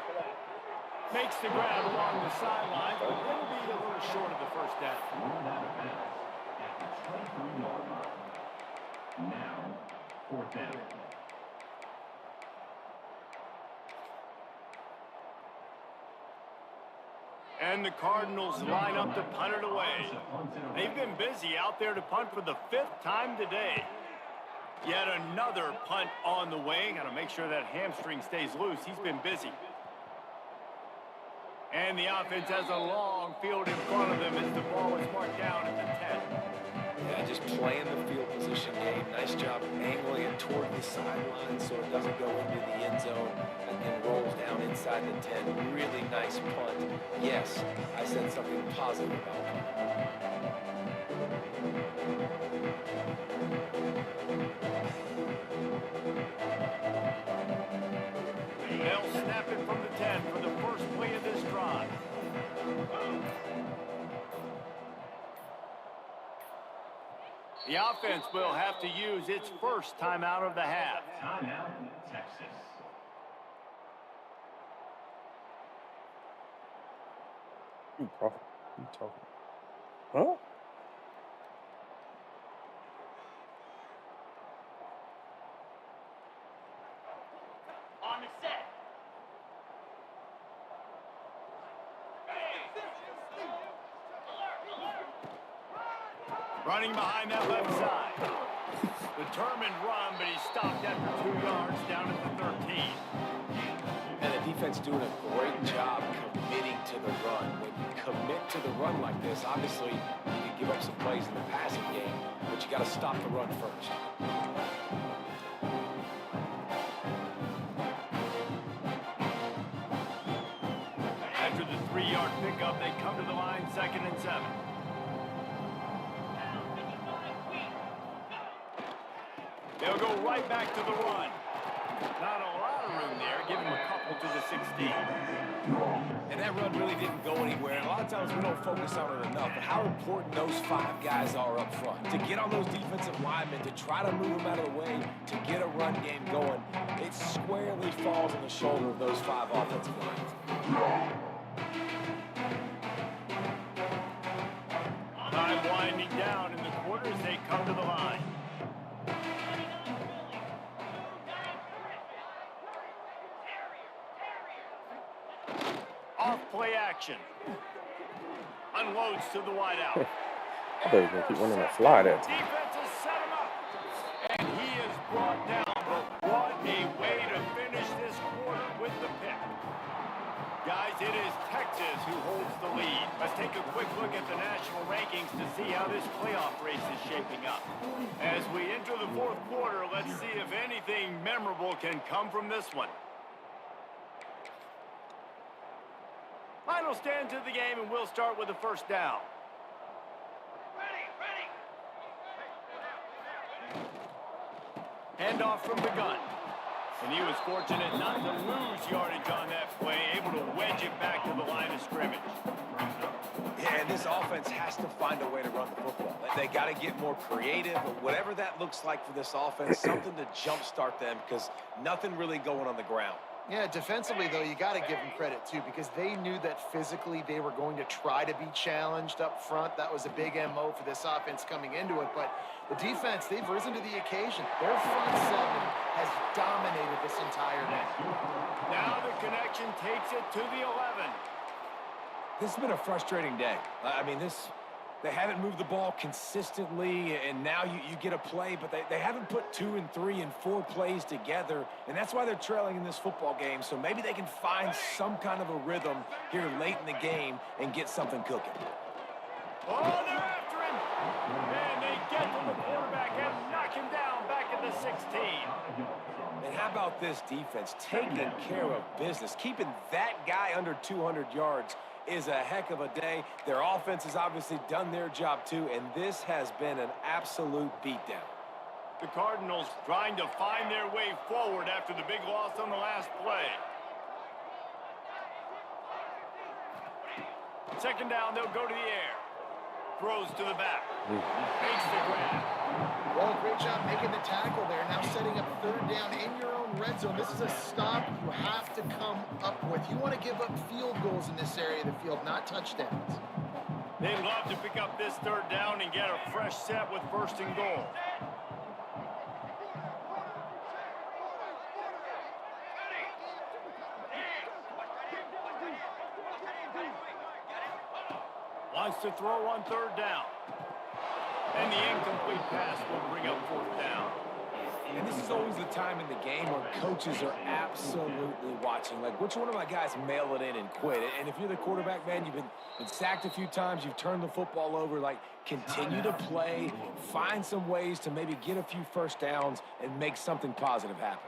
Makes the grab along the sideline, but will be a little short of the first down. Now, 4th down. And the Cardinals line up to punt it away. They've been busy out there to punt for the 5th time today. Yet another punt on the way. Got to make sure that hamstring stays loose. He's been busy. And the offense has a long field in front of them as the ball is marked down at the 10. Yeah, just playing the field position game. Nice job angling it toward the sideline so it doesn't go into the end zone and rolls down inside the 10. Really nice punt. Yes, I said something positive about that. They'll snap it from the 10 for the first play of this drive. The offense will have to use its first timeout of the half. Timeout, Texas. You talking? You talking? Huh? On the set. Running behind that left side. Determined run, but he stopped after 2 yards down at the 13. And the defense doing a great job committing to the run. When you commit to the run like this, obviously you can give up some plays in the passing game, but you got to stop the run first. After the 3-yard pickup, they come to the line 2nd and 7. They'll go right back to the run. Not a lot of room there. Give him a couple to the 16. And that run really didn't go anywhere. A lot of times we don't focus on it enough, but how important those 5 guys are up front. To get on those defensive linemen, to try to move them out of the way, to get a run game going, it squarely falls on the shoulder of those 5 offensive lines. Time winding down in the quarter as they come to the line. Off play action. Unloads to the wideout. I thought he was gonna keep running that fly that time. Defense has set him up. And he is brought down. But what a way to finish this quarter with the pick. Guys, it is Texas who holds the lead. Let's take a quick look at the national rankings to see how this playoff race is shaping up. As we enter the 4th quarter, let's see if anything memorable can come from this one. Final stand to the game, and we'll start with the first down. Handoff from the gun. And he was fortunate not to lose yardage on that play, able to wedge it back to the line of scrimmage. Yeah, and this offense has to find a way to run the football. They got to get more creative, but whatever that looks like for this offense, something to jumpstart them because nothing really going on the ground. Yeah, defensively, though, you got to give them credit, too, because they knew that physically they were going to try to be challenged up front. That was a big MO for this offense coming into it. But the defense, they've risen to the occasion. Their front 7 has dominated this entire game. Now the connection takes it to the 11. This has been a frustrating day. I mean, they haven't moved the ball consistently, and now you get a play, but they haven't put 2 and 3 and 4 plays together, and that's why they're trailing in this football game. So maybe they can find some kind of a rhythm here late in the game and get something cooking. Oh, they're after him. And they get to the quarterback and knock him down back at the 16. And how about this defense taking care of business, keeping that guy under 200 yards is a heck of a day. Their offense has obviously done their job too, and this has been an absolute beatdown. The Cardinals trying to find their way forward after the big loss on the last play. 2nd down, they'll go to the air. Throws to the back. Makes the grab. Well, great job making the tackle there. Now setting up 3rd down in your own red zone. This is a stop you have to come up with. You want to give up field goals in this area of the field, not touchdowns. They'd love to pick up this 3rd down and get a fresh set with 1st and goal. Wants to throw on 3rd down. And the incomplete pass will bring up 4th down. And this is always the time in the game where coaches are absolutely watching. Like, which one of my guys mail it in and quit? And if you're the quarterback, man, you've been sacked a few times, you've turned the football over. Like, continue to play, find some ways to maybe get a few 1st downs and make something positive happen.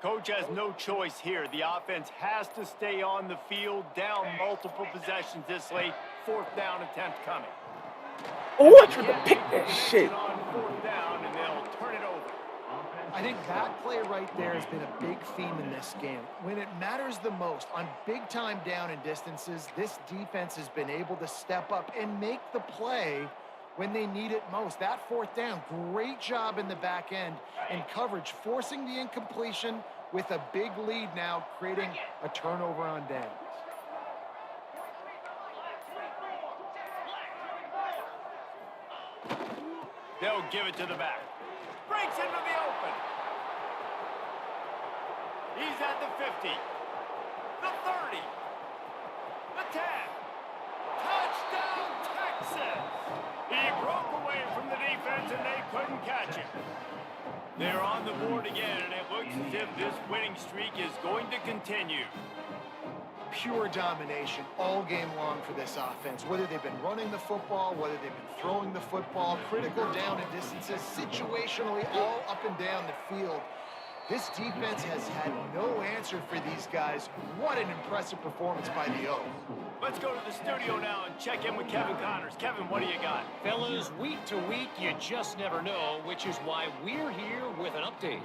Coach has no choice here. The offense has to stay on the field, down multiple possessions this late. 4th down attempt coming. Oh, I tried to pick that shit. On 4th down, and they'll turn it over. I think That play right there has been a big theme in this game. When it matters the most, on big-time down and distances, this defense has been able to step up and make the play when they need it most. That fourth down, great job in the back end and coverage, forcing the incompletion with a big lead now, creating a turnover on downs. They'll give it to the back. Breaks into the open. He's at the 50. The 30. The 10. Touchdown, Texas! He broke away from the defense and they couldn't catch him. They're on the board again, and it looks as if this winning streak is going to continue. Pure domination all game long for this offense. Whether they've been running the football, whether they've been throwing the football, critical down and distances, situationally all up and down the field. This defense has had no answer for these guys. What an impressive performance by the O. Let's go to the studio now and check in with Kevin Connors. Kevin, what do you got? Fellas, week to week, you just never know, which is why we're here with an update.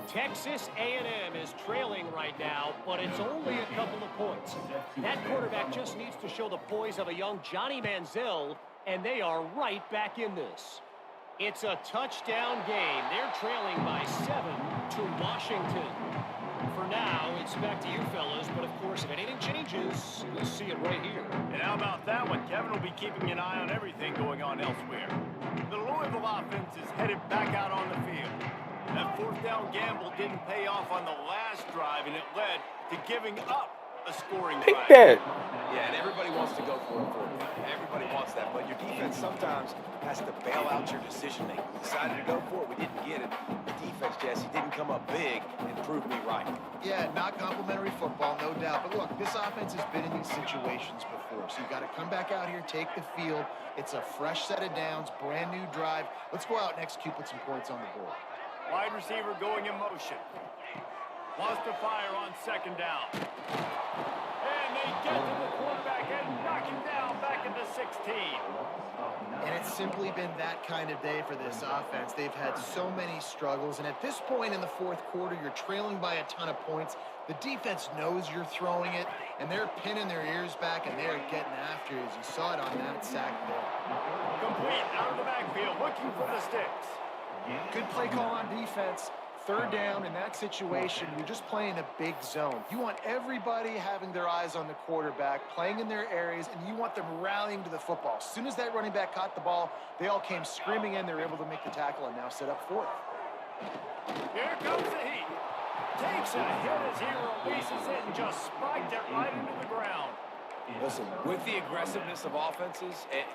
Texas A&M is trailing right now, but it's only a couple of points. That quarterback just needs to show the poise of a young Johnny Manziel, and they are right back in this. It's a touchdown game. They're trailing by 7 to Washington. For now, it's back to you fellas, but of course, if anything changes, we'll see it right here. And how about that one? Kevin will be keeping an eye on everything going on elsewhere. The Louisville offense is headed back out on the field. That fourth down gamble didn't pay off on the last drive, and it led to giving up a scoring Pick drive. that. Yeah, and everybody wants to go for it. Everybody wants that, but your defense sometimes has to bail out your decision making. We decided to go for it, we didn't get it. The defense, Jesse, didn't come up big and prove me right. Yeah, not complimentary football, no doubt. But look, this offense has been in these situations before. So you got to come back out here, take the field. It's a fresh set of downs, brand new drive. Let's go out and execute, put some points on the board. Wide receiver going in motion. Wants to fire on second down. And they get to the quarterback and knock him down back into 16. And it's simply been that kind of day for this offense. They've had so many struggles. And at this point in the fourth quarter, you're trailing by a ton of points. The defense knows you're throwing it, and they're pinning their ears back, and they're getting after you, as you saw it on that sack there. Complete out of the backfield, looking for the sticks. Good play call on defense. Third down in that situation, you're just playing a big zone. You want everybody having their eyes on the quarterback, playing in their areas, and you want them rallying to the football. As soon as that running back caught the ball, they all came screaming in. They were able to make the tackle and now set up fourth. Here comes the heat. Takes a hit as he releases it and just spiked it right into the ground. Listen, with the aggressiveness of offenses and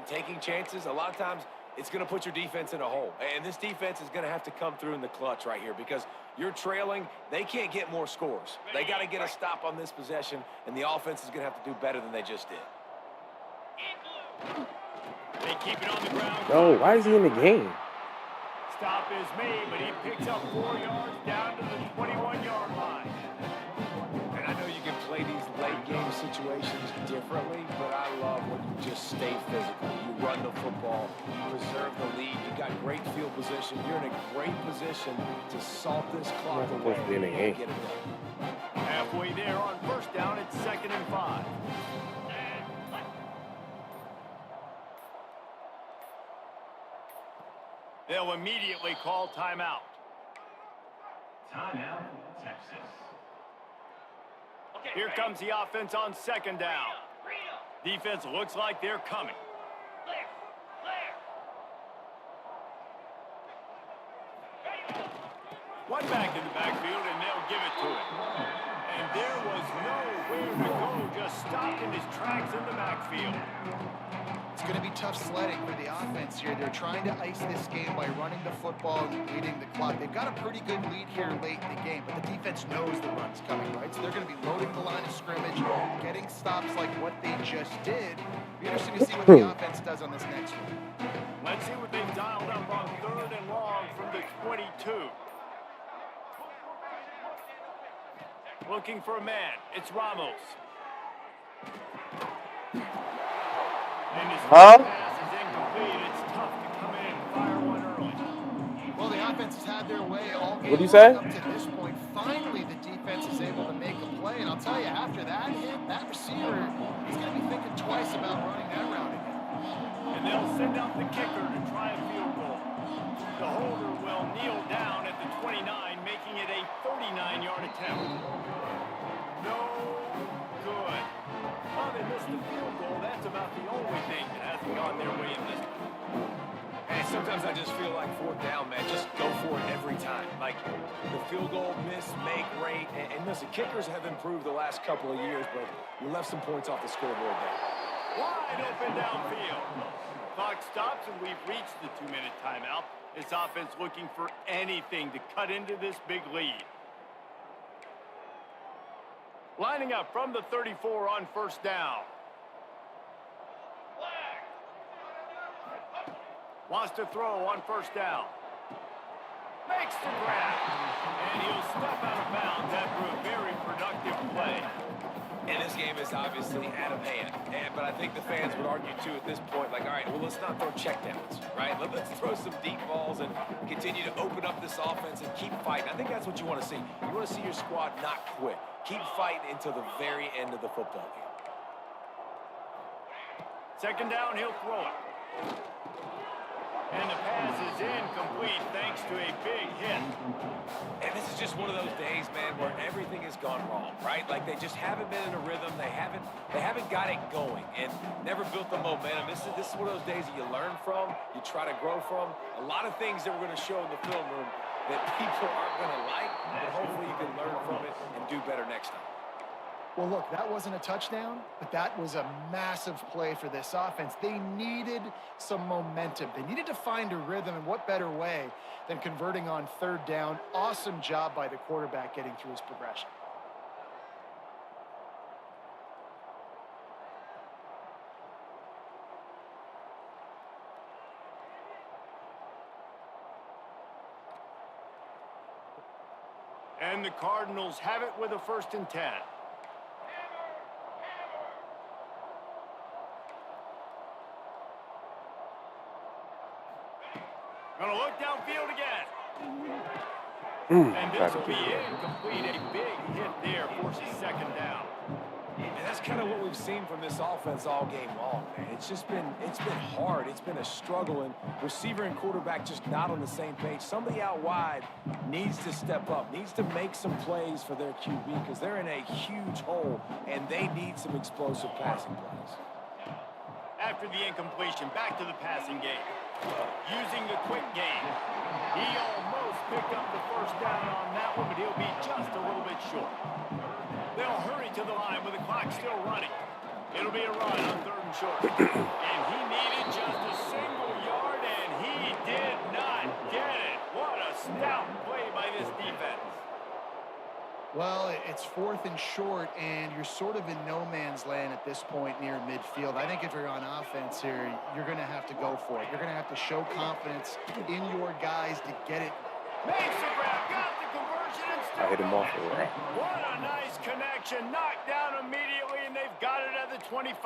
taking chances, a lot of times it's going to put your defense in a hole. And this defense is going to have to come through in the clutch right here because you're trailing. They can't get more scores. They got to get a stop on this possession, and the offense is going to have to do better than they just did. They keep it on the ground. No, why is he in the game? Stop is made, but he picks up 4 yards down to the 21-yard line. And I know you can play these late-game situations differently, but I love when you just stay physical. You run the football, you preserve the lead, you got great field position. You're in a great position to salt this clock away and get it done. Halfway there on first down, it's 2nd and 5. They'll immediately call timeout. Timeout, Texas. Here comes the offense on 2nd down. Defense looks like they're coming. One back in the backfield, and they'll give it to him. And there was nowhere to go, just stopped in his tracks in the backfield. It's going to be tough sledding for the offense here. They're trying to ice this game by running the football and leading the clock. They've got a pretty good lead here late in the game, but the defense knows the run's coming, right? So they're going to be loading the line of scrimmage, getting stops like what they just did. It'll be interesting to see what the offense does on this next one. Let's see what they've dialed up on 3rd and long from the 22. Looking for a man. It's Ramos. And his pass is incomplete. It's tough to come in and fire one early. Well, the offense has had their way all game What'd you say? long up to this point. Finally, the defense is able to make a play, and I'll tell you, after that hit, that receiver is going to be thinking twice about running that route again. And they'll send out the kicker to try a field goal. The holder will kneel down at the 29, making it a 39-yard attempt. No good. Well, they missed the field goal. That's about the only thing that hasn't gone their way in this. And sometimes I just feel like fourth down, man, just go for it every time. Like the field goal, miss, make, rate. And listen, kickers have improved the last couple of years, but you left some points off the scoreboard there. Wide open downfield. Clock stops, and we've reached the 2-minute timeout. This offense looking for anything to cut into this big lead. Lining up from the 34 on first down. Wants to throw on first down. Makes the grab. And he'll step out of bounds after a very productive play. And this game is obviously out of hand. But I think the fans would argue, too, at this point, like, all right, well, let's not throw checkdowns, right? Let's throw some deep balls and continue to open up this offense and keep fighting. I think that's what you want to see. You want to see your squad not quit. Keep fighting until the very end of the football game. Second down, he'll throw it. And the pass is incomplete thanks to a big hit. And this is just one of those days, man, where everything has gone wrong, right? Like they just haven't been in a rhythm. They haven't got it going and never built the momentum. This is one of those days that you learn from, you try to grow from. A lot of things that we're going to show in the film room that people aren't going to like, but hopefully you can learn from it and do better next time. Well, look, that wasn't a touchdown, but that was a massive play for this offense. They needed some momentum. They needed to find a rhythm, and what better way than converting on third down. Awesome job by the quarterback getting through his progression. And the Cardinals have it with a 1st and 10. Gonna look downfield again. And this will be incomplete. A big hit there forces second down. And that's kind of what we've seen from this offense all game long, man. It's been hard. It's been a struggle, and receiver and quarterback just not on the same page. Somebody out wide needs to step up, needs to make some plays for their QB because they're in a huge hole, and they need some explosive passing plays. After the incompletion, back to the passing game. Using the quick game. He almost picked up the 1st down on that one, but he'll be just a little bit short. They'll hurry to the line with the clock still running. It'll be a run on 3rd and short. And he needed just a single yard, and he did not get it. What a stout play by this defense. Well, it's 4th and short, and you're sort of in no man's land at this point near midfield. I think if you're on offense here, you're going to have to go for it. You're going to have to show confidence in your guys to get it. Makes the grab, got the conversion, and still I hit him off. What a nice connection. Knocked down immediately, and they've got it at the 25.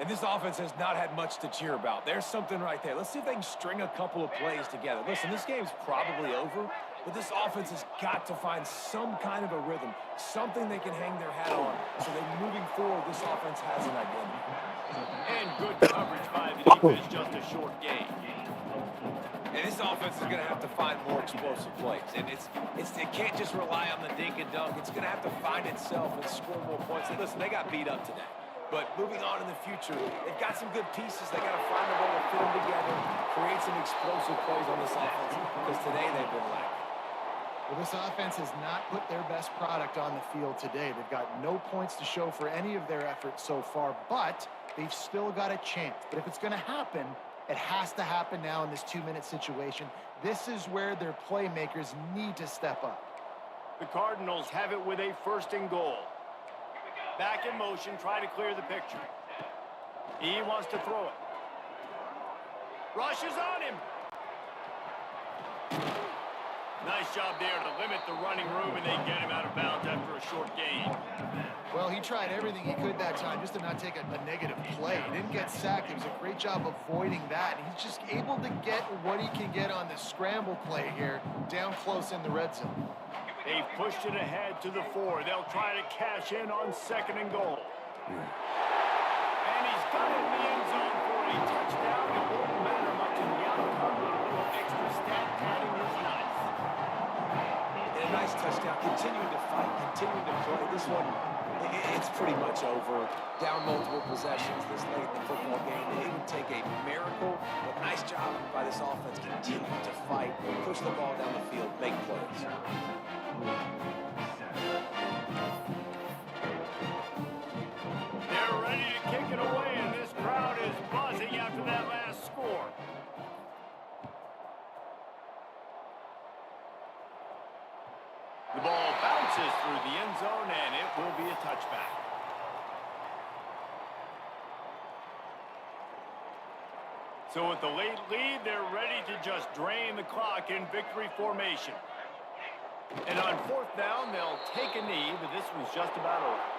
And this offense has not had much to cheer about. There's something right there. Let's see if they can string a couple of plays together. Listen, this game's probably over, but this offense has got to find some kind of a rhythm, something they can hang their hat on, so that moving forward, this offense has an identity. And good coverage by the defense, just a short gain. And this offense is going to have to find more explosive plays. And it can't just rely on the dink and dunk. It's going to have to find itself and score more points. And listen, they got beat up today. But moving on in the future, they've got some good pieces. They got to find a way to fit them together, create some explosive plays on this offense, because today they've been lacking. Well, this offense has not put their best product on the field today. They've got no points to show for any of their efforts so far, but they've still got a chance. But if it's going to happen, it has to happen now in this 2-minute situation. This is where their playmakers need to step up. The Cardinals have it with a 1st and goal. Back in motion, try to clear the picture. He wants to throw it. Rushes on him. Nice job there to limit the running room, and they get him out of bounds after a short gain. Well, he tried everything he could that time just to not take a negative play. He didn't get sacked. It was a great job avoiding that. He's just able to get what he can get on the scramble play here down close in the red zone. They've pushed it ahead to the 4. They'll try to cash in on 2nd and goal. And he's got it in the end zone for a touchdown. It won't matter much in the outcome. A little extra stat padding is nice. And a nice touchdown. Continuing to fight, continuing to play. This one, it's pretty much over. Down multiple possessions this late in the football game. It would take a miracle, but nice job by this offense. Continuing to fight, push the ball down the field, make plays. They're ready to kick it away, and this crowd is buzzing after that last score. The ball bounces through the end zone, and it will be a touchback. So with the late lead, they're ready to just drain the clock in victory formation. And on 4th down, they'll take a knee, but this one's just about over.